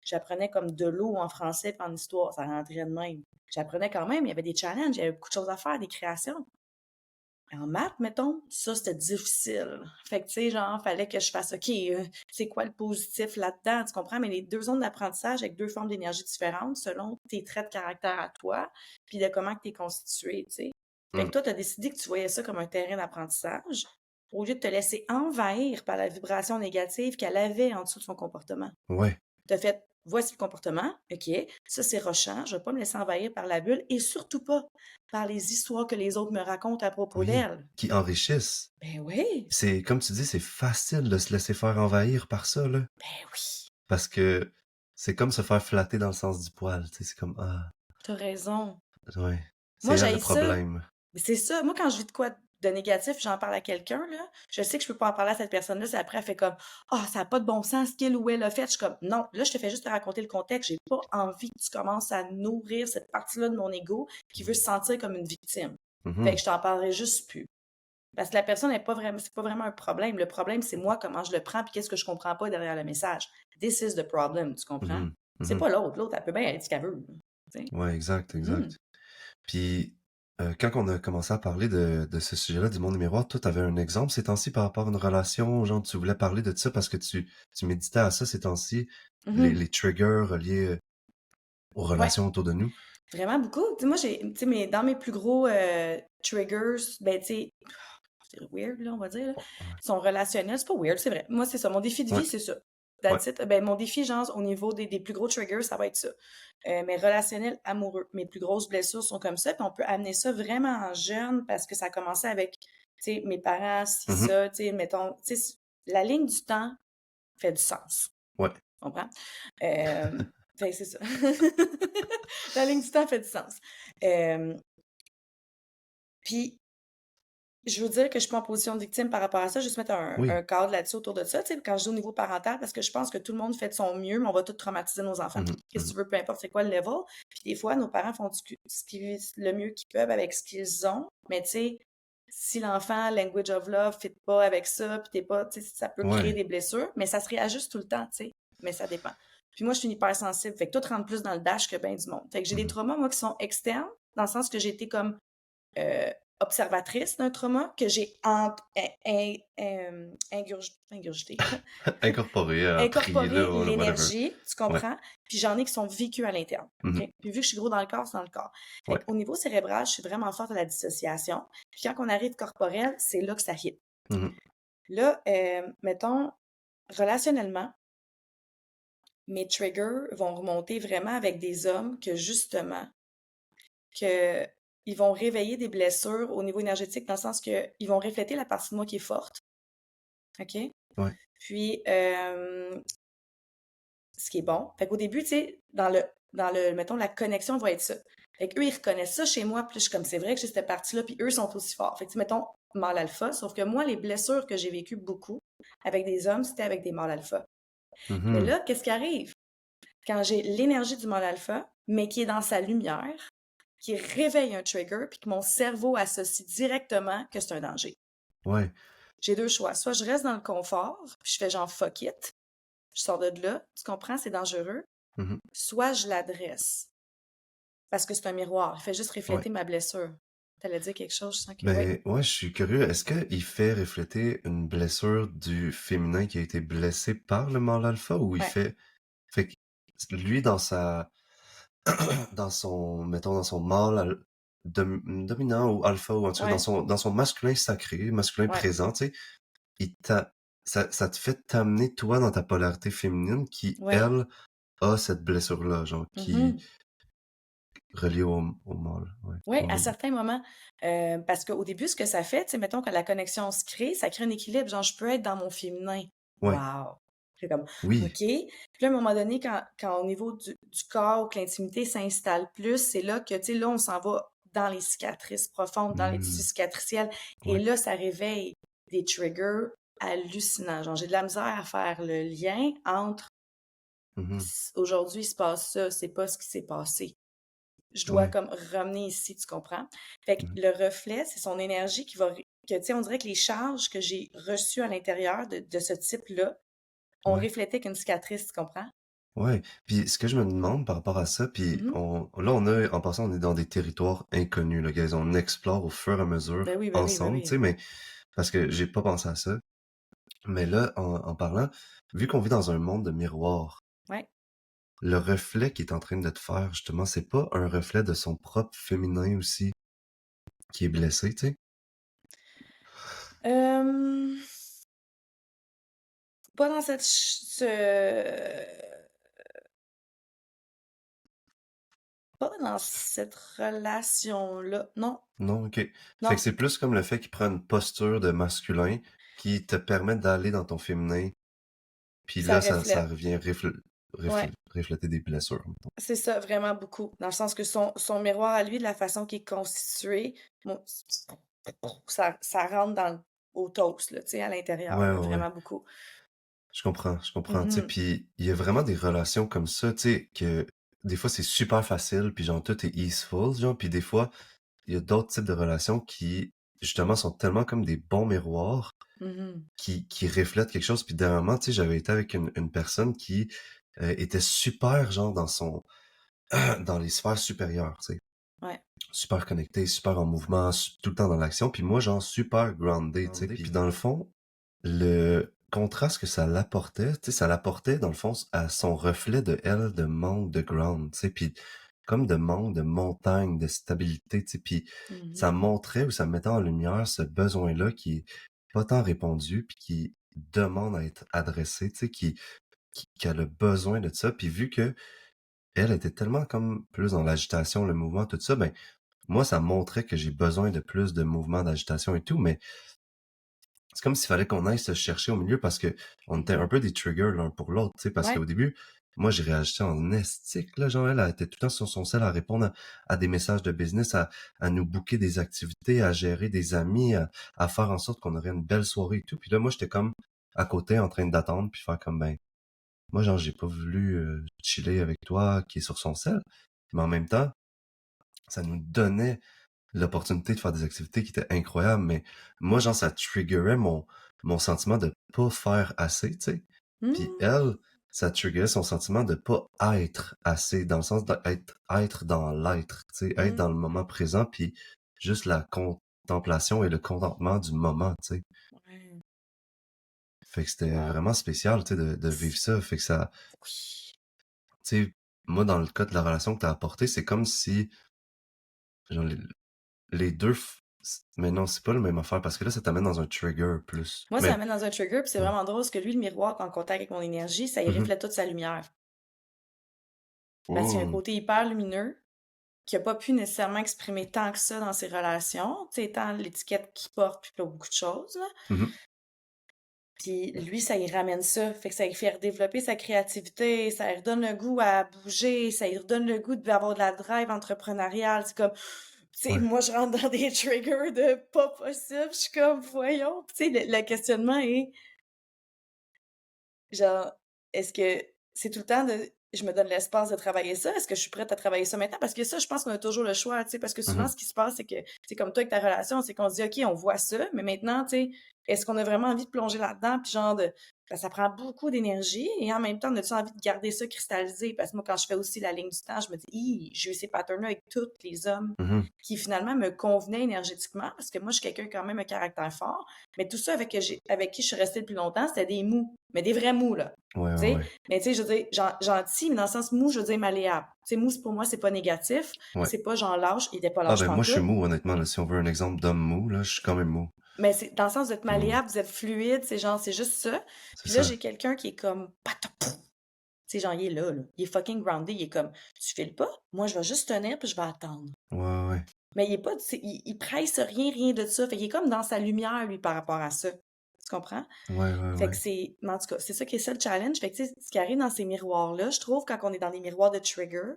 j'apprenais comme de l'eau en français puis en histoire. Ça rentrait de même. J'apprenais quand même. Il y avait des challenges. Il y avait beaucoup de choses à faire, des créations. En maths, mettons, ça, c'était difficile. Fait que, tu sais, genre, fallait que je fasse, OK, c'est quoi le positif là-dedans? Tu comprends? Mais les deux zones d'apprentissage avec deux formes d'énergie différentes selon tes traits de caractère à toi, puis de comment tu es constitué, tu sais. Fait que mm, toi, tu as décidé que tu voyais ça comme un terrain d'apprentissage au lieu de te laisser envahir par la vibration négative qu'elle avait en dessous de son comportement. ouais, Tu as fait, voici le comportement, OK, ça c'est rochant, je vais pas me laisser envahir par la bulle et surtout pas par les histoires que les autres me racontent à propos oui, d'elle. qui enrichissent. Ben oui, C'est, comme tu dis, c'est facile de se laisser faire envahir par ça, là. ben oui, Parce que c'est comme se faire flatter dans le sens du poil, tu sais, c'est comme: «Ah, t'as raison. ouais, c'est Moi, elle le j'haïs ça. problème». Mais c'est ça. Moi, quand je vis de quoi de négatif, j'en parle à quelqu'un, là, je sais que je peux pas en parler à cette personne-là, si après elle fait comme «Ah, ça a pas de bon sens ce qu'il ou elle a fait», je suis comme «Non, là, je te fais juste te raconter le contexte, j'ai pas envie que tu commences à nourrir cette partie-là de mon ego qui veut se sentir comme une victime. Fait que Mhm. je t'en parlerai juste plus». Parce que la personne n'est pas vraiment, c'est pas vraiment un problème. Le problème, c'est moi, comment je le prends, puis qu'est-ce que je comprends pas derrière le message. This is the problem, tu comprends? Mhm. C'est Mhm. pas l'autre. L'autre, elle peut bien être ce qu'elle veut. Tu sais. Ouais, exact, Mhm. exact. Puis, quand on a commencé à parler de ce sujet-là, du monde des miroirs, toi, t'avais un exemple ces temps-ci par rapport à une relation, genre, tu voulais parler de ça parce que tu méditais à ça ces temps-ci, Mhm. les triggers reliés aux Ouais, relations autour de nous. vraiment beaucoup. Tu sais, moi, tu sais, dans mes plus gros triggers, ben, tu sais, c'est weird, là, on va dire, là, sont relationnels. C'est pas weird, c'est vrai. Moi, c'est ça. Mon défi de Ouais, vie, c'est ça. ouais, That's it. Ben, mon défi, genre, au niveau des plus gros triggers, ça va être ça. Mais relationnel, amoureux. Mes plus grosses blessures sont comme ça. Puis on peut amener ça vraiment en jeune parce que ça a commencé avec, tu sais, mes parents, si mhm, ça, tu sais, mettons, tu sais, la ligne du temps fait du sens. ouais, Tu comprends? Fait que c'est ça. La ligne du temps fait du sens. Euh, Puis, je veux dire que je suis pas en position de victime par rapport à ça, juste mettre un oui, cadre là-dessus autour de ça, tu sais, quand je dis au niveau parental, parce que je pense que tout le monde fait de son mieux, mais on va tout traumatiser nos enfants. mhm, Qu'est-ce que mhm, tu veux, peu importe c'est quoi le level. Puis des fois, nos parents font le mieux qu'ils peuvent avec ce qu'ils ont, mais tu sais, si l'enfant, language of love, fit pas avec ça, puis t'es pas, tu sais, ça peut créer ouais, des blessures, mais ça se réajuste tout le temps, tu sais, mais ça dépend. Puis moi, je suis une hypersensible, fait que tout rentre plus dans le dash que ben du monde. Fait que j'ai des mhm, traumas, moi, qui sont externes, dans le sens que j'ai été comme euh, observatrice d'un trauma que j'ai ingurgité, incorporé, appris, incorporé là, whatever. l'énergie, tu Ouais, comprends? Puis j'en ai qui sont vécus à l'interne. mhm, OK? Puis vu que je suis gros dans le corps, c'est dans le corps. Fait ouais, qu'au niveau cérébral, je suis vraiment forte à la dissociation. Puis quand on arrive corporel, c'est là que ça hit. mhm, Là, mettons, relationnellement, mes triggers vont remonter vraiment avec des hommes que justement, que ils vont réveiller des blessures au niveau énergétique dans le sens que ils vont refléter la partie de moi qui est forte, OK? ouais, Puis, ce qui est bon. Fait qu'au début, tu sais, mettons, la connexion va être ça. Fait qu'eux, ils reconnaissent ça chez moi, puis là, je suis comme, c'est vrai que j'ai cette partie-là, puis eux sont aussi forts. Fait que, tu sais, mettons, mâle alpha, sauf que moi, les blessures que j'ai vécues beaucoup avec des hommes, c'était avec des mâles alpha. Mais mhm, là, qu'est-ce qui arrive? Quand j'ai l'énergie du mâle alpha, mais qui est dans sa lumière, qui réveille un trigger, puis que mon cerveau associe directement que c'est un danger. ouais, J'ai deux choix. Soit je reste dans le confort, puis je fais genre fuck it, je sors de là, tu comprends, c'est dangereux. mhm, Soit je l'adresse, parce que c'est un miroir, il fait juste ouais. refléter ma blessure. T'allais dire quelque chose, je sens que oui. Ben, ouais, je suis curieux. Est-ce qu'il fait refléter une blessure du féminin qui a été blessé par le mâle alpha ou il Ouais, fait que lui, dans dans son, mettons, dans son mâle dominant ou alpha ou en tout cas ouais, dans son masculin sacré, masculin ouais, présent, tu sais, il ça te fait t'amener toi dans ta polarité féminine qui, ouais. elle, a cette blessure-là, genre, qui, Mhm. reliée au mâle, ouais, Oui, au à male. certains moments. Parce qu'au début, ce que ça fait, tu sais, mettons, quand la connexion se crée, ça crée un équilibre. Genre, je peux être dans mon féminin. Ouais, Wow! C'est comme, OK. oui, Puis là, à un moment donné, quand au niveau du corps, que l'intimité s'installe plus, c'est là que, tu sais, là, on s'en va dans les cicatrices profondes, dans les tissus hmm, cicatriciels. Et ouais, là, ça réveille des triggers hallucinants. Genre, j'ai de la misère à faire le lien entre mhm, aujourd'hui, il se passe ça, c'est pas ce qui s'est passé. Je dois ouais, comme ramener ici, tu comprends? Fait que mhm, le reflet, c'est son énergie qui va, que, tu sais, on dirait que les charges que j'ai reçues à l'intérieur de ce type-là ont ouais. reflété qu'une cicatrice, tu comprends? Ouais, puis ce que je me demande par rapport à ça, puis Mhm. en passant, on est dans des territoires inconnus, là, guys, on explore au fur et à mesure Ben oui, ben oui, ben ensemble, tu oui. sais, mais parce que j'ai pas pensé à ça. Mais là, en parlant, vu qu'on vit dans un monde de miroirs, Ouais. le reflet qui est en train de te faire, justement, c'est pas un reflet de son propre féminin aussi qui est blessé, tu sais? Euh, pas dans pas dans cette relation-là. Non, Non, ok. Fait non, que c'est plus comme le fait qu'il prend une posture de masculin qui te permet d'aller dans ton féminin. Puis ça là, ça reflète. revient Ouais. refléter des blessures, mettons. C'est ça, vraiment beaucoup. Dans le sens que son miroir à lui, de la façon qu'il est constitué, ça rentre au toast, là, tu sais, à l'intérieur, Ouais, là, ouais, ouais. vraiment beaucoup. Je comprends, tu sais, Mhm, puis il y a vraiment des relations comme ça, tu sais, que des fois c'est super facile, puis genre tout est easeful, genre, puis des fois, il y a d'autres types de relations qui, justement, sont tellement comme des bons miroirs mhm. qui reflètent quelque chose. Puis dernièrement, tu sais, j'avais été avec une personne qui était super, genre, dans son dans les sphères supérieures, tu sais. Ouais. Super connecté, super en mouvement, tout le temps dans l'action. Puis moi, genre, super grounded, tu sais. Puis dans le fond, le contraste que ça l'apportait, tu sais, ça l'apportait, dans le fond, à son reflet de elle, de manque de ground, tu sais. Puis comme de manque de montagne, de stabilité, tu sais. Puis ça Mhm, montrait ou ça mettait en lumière ce besoin-là qui est pas tant répondu, puis qui demande à être adressé, tu sais, qui a le besoin de ça. Puis vu que elle était tellement comme plus dans l'agitation, le mouvement, tout ça, ben moi, ça montrait que j'ai besoin de plus de mouvement, d'agitation et tout, mais c'est comme s'il fallait qu'on aille se chercher au milieu parce que on était un peu des triggers l'un pour l'autre, tu sais, parce ouais. qu'au début, moi, j'ai réagi en estique, là, genre, elle était tout le temps sur son cell à répondre à des messages de business, à nous booker des activités, à gérer des amis, à faire en sorte qu'on aurait une belle soirée et tout. Puis là, moi, j'étais comme à côté en train d'attendre puis faire comme, ben, moi, genre, j'ai pas voulu chiller avec toi qui est sur son cell, mais en même temps, ça nous donnait l'opportunité de faire des activités qui étaient incroyables, mais moi, genre, ça triggerait mon sentiment de pas faire assez, tu sais. Puis Mhm, elle, ça triggerait son sentiment de pas être assez, dans le sens d'être être dans l'être, tu sais, être mhm. dans le moment présent, puis juste la contemplation et le contentement du moment, tu sais. Ouais. Fait que c'était Wow. vraiment spécial, tu sais, de vivre ça. Fait que ça, Oui. tu sais, moi, dans le cas de la relation que t'as apportée, c'est comme si, genre, les 2 mais non, c'est pas la même affaire parce que là, ça t'amène dans un trigger plus. Moi, ça Mais m'amène dans un trigger, puis c'est ouais. vraiment drôle parce que lui, le miroir, en contact avec mon énergie, ça y Mmh mh. reflète toute sa lumière. Parce qu'il y a un Mmh. côté hyper lumineux qui a pas pu nécessairement exprimer tant que ça dans ses relations, tu sais, tant l'étiquette qu'il porte, puis pas beaucoup de choses, là. Mmh mh. Puis lui, ça y ramène ça, fait que ça lui fait redévelopper sa créativité, ça lui redonne le goût à bouger, ça lui redonne le goût d'avoir de la drive entrepreneuriale. C'est comme, tu sais, Ouais. moi, je rentre dans des triggers de pas possible, je suis comme, voyons. Puis tu sais, le questionnement est, genre, est-ce que c'est tout le temps de je me donne l'espace de travailler ça? Est-ce que je suis prête à travailler ça maintenant? Parce que ça, je pense qu'on a toujours le choix, tu sais, parce que Mmh souvent, mh. ce qui se passe, c'est que, c'est comme toi avec ta relation, c'est qu'on se dit, OK, on voit ça, mais maintenant, tu sais, est-ce qu'on a vraiment envie de plonger là-dedans? Puis genre de, ben, ça prend beaucoup d'énergie et en même temps, on a-tu envie de garder ça cristallisé? Parce que moi, quand je fais aussi la ligne du temps, je me dis, j'ai eu ces patterns-là avec tous les hommes Mmh. qui finalement me convenaient énergétiquement, parce que moi, je suis quelqu'un quand même un caractère fort, mais tout ça avec qui je suis restée le plus longtemps, c'était des mous, mais des vrais mous, là. Ouais, ouais, Tu sais, ouais. mais tu sais, je veux dire, gentil, mais dans le sens mou, je veux dire malléable. Tu sais, mou, pour moi, c'est pas négatif. Ouais. C'est pas genre lâche, il était pas Ah lâche ben, moi, je suis pantoute. mou, honnêtement, là. Si on veut un exemple d'homme mou, là, je suis quand même mou. Mais c'est dans le sens d'être Mmh. malléable, vous êtes fluide, c'est genre, c'est juste ça. C'est Puis là, ça. j'ai quelqu'un qui est comme, tu sais, genre, il est là, là. Il est fucking grounded. Il est comme, tu files pas? Moi, je vais juste tenir puis je vais attendre. Ouais, ouais, ouais. Mais il est pas, il presse rien, rien de ça. Fait qu'il est comme dans sa lumière, lui, par rapport à ça. Tu comprends? Ouais, ouais, Fait que ouais. c'est, en tout cas, c'est ça qui est ça le challenge. Fait que, tu sais, ce qui arrive dans ces miroirs-là, je trouve, quand on est dans des miroirs de trigger,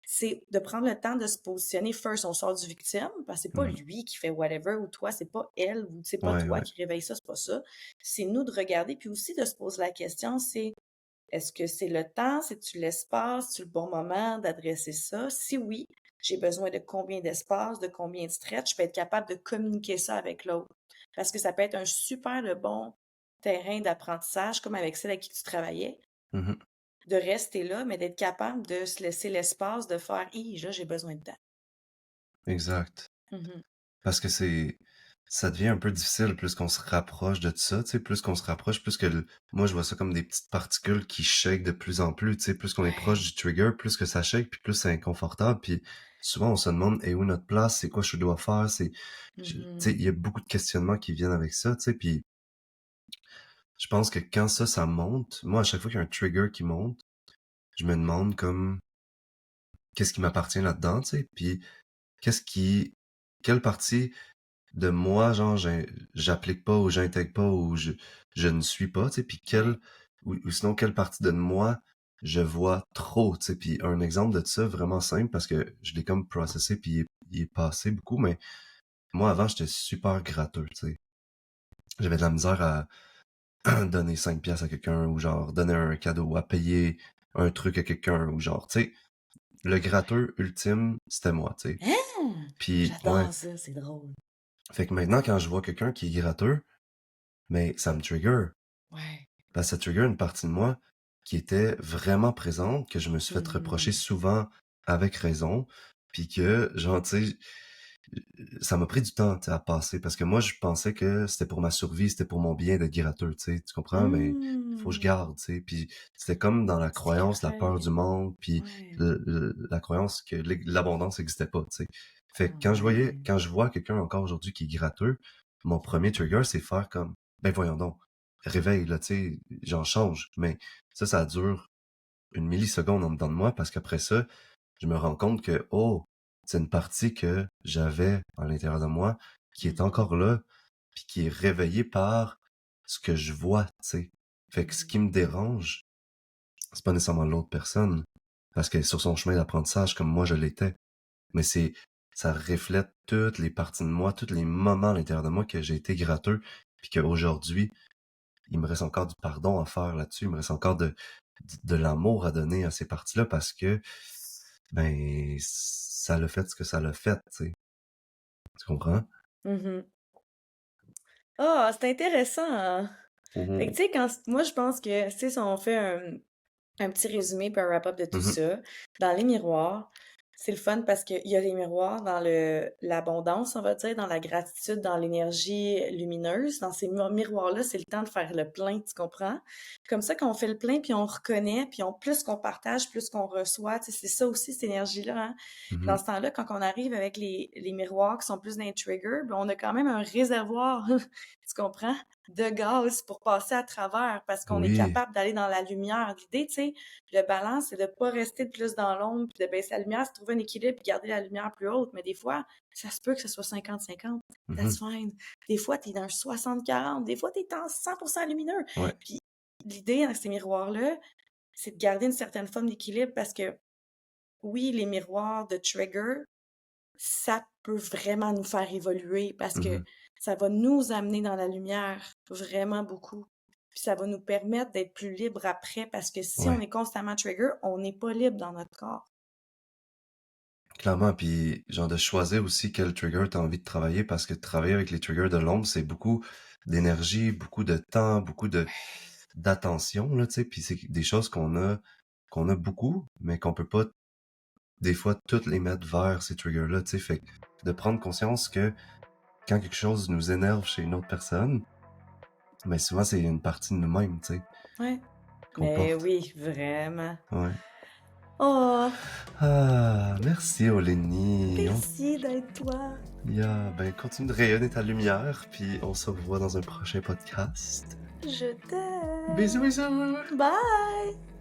c'est de prendre le temps de se positionner. First, on sort du victime, parce que c'est pas Mmh. lui qui fait whatever, ou toi, c'est pas elle, ou c'est pas Ouais, toi ouais. qui réveille ça, c'est pas ça. C'est nous de regarder, puis aussi de se poser la question, c'est est-ce que c'est le temps, c'est-tu l'espace, c'est-tu le bon moment d'adresser ça? Si oui, j'ai besoin de combien d'espace, de combien de stretch, je peux être capable de communiquer ça avec l'autre. Parce que ça peut être un super de bon terrain d'apprentissage, comme avec celle avec qui tu travaillais, Mmh. de rester là, mais d'être capable de se laisser l'espace de faire, là, j'ai besoin de temps. Exact. Mhm. Parce que ça devient un peu difficile plus qu'on se rapproche de ça, tu sais, plus qu'on se rapproche, plus que moi, je vois ça comme des petites particules qui shake de plus en plus, tu sais, plus qu'on est proche Ouais. du trigger, plus que ça shake, puis plus c'est inconfortable, puis souvent, on se demande, est où notre place, c'est quoi je dois faire, tu sais, Mhm. il y a beaucoup de questionnements qui viennent avec ça, tu sais, puis je pense que quand ça monte, moi, à chaque fois qu'il y a un trigger qui monte, je me demande comme, qu'est-ce qui m'appartient là-dedans, tu sais, puis qu'est-ce qui, quelle partie de moi, genre, j'applique pas ou j'intègre pas ou je ne suis pas, tu sais, puis Ouais. ou sinon quelle partie de moi je vois trop, tu sais, puis un exemple de ça vraiment simple parce que je l'ai comme processé puis il est passé beaucoup, mais moi, avant, j'étais super gratteux, tu sais. J'avais de la misère à donner 5 piastres à quelqu'un ou genre donner un cadeau, à payer un truc à quelqu'un ou genre, tu sais, le gratteux ultime, c'était moi, tu sais. Hein? Puis, ouais. J'adore ça, c'est drôle. Fait que maintenant, quand je vois quelqu'un qui est gratteux, mais ça me trigger. Ouais. Parce que ça trigger une partie de moi qui était vraiment présente, que je me suis fait reprocher Mhm. souvent avec raison, puis que, genre, tu sais, ça m'a pris du temps, tu sais, à passer, parce que moi, je pensais que c'était pour ma survie, c'était pour mon bien d'être gratteux, tu sais, tu comprends? Mais faut que je Hmm. garde, tu sais, puis c'était comme dans la C'est croyance, la peur vrai. du monde, puis Ouais. la croyance que l'abondance n'existait pas, tu sais. Fait que Ah ouais. quand je vois quelqu'un encore aujourd'hui qui est gratteux, mon premier trigger, c'est faire comme, ben voyons donc, réveille, là, tu sais, j'en change. Mais ça dure une milliseconde en dedans de moi, parce qu'après ça, je me rends compte que, oh, c'est une partie que j'avais à l'intérieur de moi qui est Mhm. encore là, puis qui est réveillée par ce que je vois, tu sais. Fait que ce qui me dérange, c'est pas nécessairement l'autre personne, parce qu'elle est sur son chemin d'apprentissage comme moi je l'étais, mais ça reflète toutes les parties de moi, tous les moments à l'intérieur de moi que j'ai été gratteux, puis qu'aujourd'hui, il me reste encore du pardon à faire là-dessus, il me reste encore de l'amour à donner à ces parties-là parce que, ben, ça l'a fait ce que ça l'a fait, tu sais. Tu comprends? Mhm. Ah, c'est intéressant, hein? Fait que, Mhm. tu sais, moi, je pense que, tu sais, si on fait un petit résumé puis un wrap-up de tout Mhm. ça, dans les miroirs, c'est le fun parce qu'il y a les miroirs dans l'abondance, on va dire, dans la gratitude, dans l'énergie lumineuse. Dans ces miroirs-là, c'est le temps de faire le plein, tu comprends? Comme ça, quand on fait le plein, puis on reconnaît, puis plus qu'on partage, plus qu'on reçoit, tu sais, c'est ça aussi, cette énergie-là, hein? Dans Mhm. ce temps-là, quand on arrive avec les miroirs qui sont plus d'un trigger, ben, on a quand même un réservoir, tu comprends, de gaz pour passer à travers parce qu'on est Oui. capable d'aller dans la lumière. L'idée, tu sais, le balance, c'est de pas rester de plus dans l'ombre puis de baisser la lumière, c'est de trouver un équilibre puis garder la lumière plus haute. Mais des fois, ça se peut que ce soit 50-50. That's Mhm. fine. Des fois, tu es dans un 60-40. Des fois, tu es en 100% lumineux. Ouais. Puis l'idée dans ces miroirs-là, c'est de garder une certaine forme d'équilibre parce que oui, les miroirs de trigger, ça peut vraiment nous faire évoluer parce que Mhm. ça va nous amener dans la lumière vraiment beaucoup. Puis ça va nous permettre d'être plus libre après parce que si on Ouais. est constamment trigger, on n'est pas libre dans notre corps. Clairement, puis genre de choisir aussi quel trigger tu as envie de travailler parce que travailler avec les triggers de l'ombre, c'est beaucoup d'énergie, beaucoup de temps, beaucoup de d'attention là, tu sais, puis c'est des choses qu'on a beaucoup, mais qu'on peut pas des fois toutes les mettre vers ces triggers-là, tu sais, fait que de prendre conscience que quand quelque chose nous énerve chez une autre personne, mais souvent c'est une partie de nous-mêmes, tu sais, Ouais. qu'on Mais porte. oui, vraiment. Ouais. Oh, Ah, merci Olénie. merci d'être toi. Yeah, ben continue de rayonner ta lumière, puis on se revoit dans un prochain podcast. Je Bisous, t'aime. bisous! Bye!